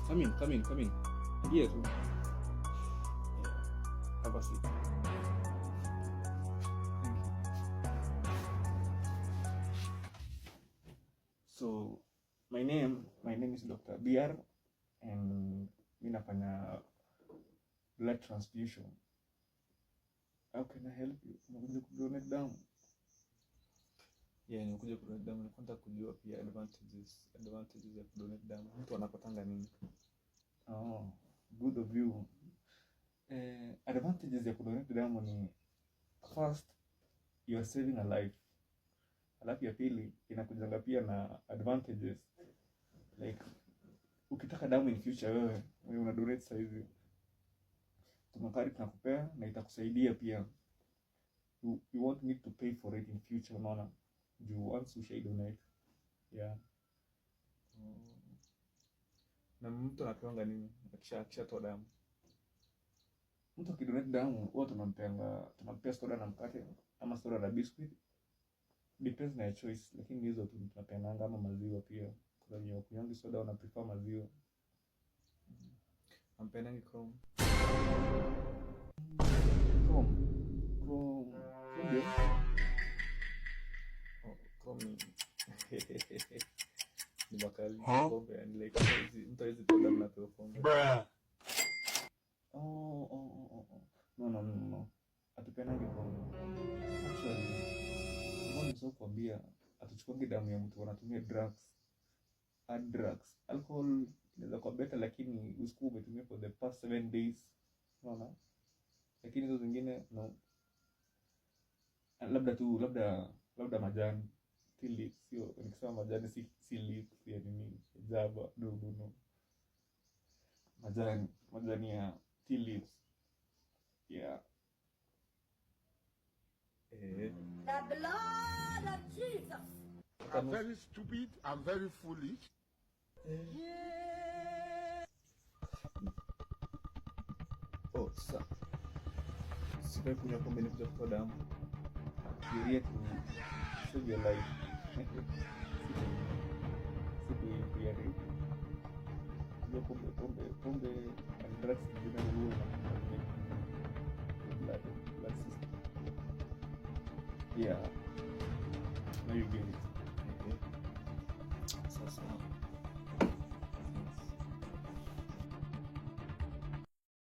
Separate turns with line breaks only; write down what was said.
Come in. Ingia tu. Have a seat. So my name is Dr. BR and mimi nafanya blood transfusion. How can I help you? Unakuja kudonate damu?
Yeah, nimekuja kudonate damu. Nataka kujua pia advantages ya kudonate damu. Mtu anapatanga nini?
Oh, good of you. Advantages ya kudonate damu ni first, you are saving a life. Alafu ya pili inakujanga pia na advantages like ukitaka damu in future, wewe una donate sasa hivi, tunakupea na itakusaidia pia. You won't need to pay for it in future, unaona, juu once you donate. Yeah.
Na mtu anapeanga nini akishatoa damu?
Mtu akidonate damu huwa tunampea soda na mkate ama soda na biscuit, depends na your choice, lakini hizo tu tunapeana, ama maziwa pia. Kwa wenye kunywa soda wana prefer maziwa.
Ampenangi Chrome.
Ndio.
Chrome. Ni makali. Pombe and like mtu hizi toda na pombe.
No. Atupenangi pombe. Actually, mbona sio kuambia atuchukuangi damu ya mtu wanatumia drugs. Hard drugs. Alcohol inaweza kuwa better, lakini usikuwa umetumia for the past 7 days. Unaona? Lakini hizo zingine no. Labda majani. Tea leaves, sio nikisema majani si leaves ya nini? Jaba, no. Majani ya tea leaves. Yeah.
The blood of Jesus.
I'm very stupid, I'm very foolish.
Oh, sasa. Sika kunywa pombe ni kutoa damu.
You really to save your life. Pombe and drugs zina rule na blood system. Yeah. Now you get it.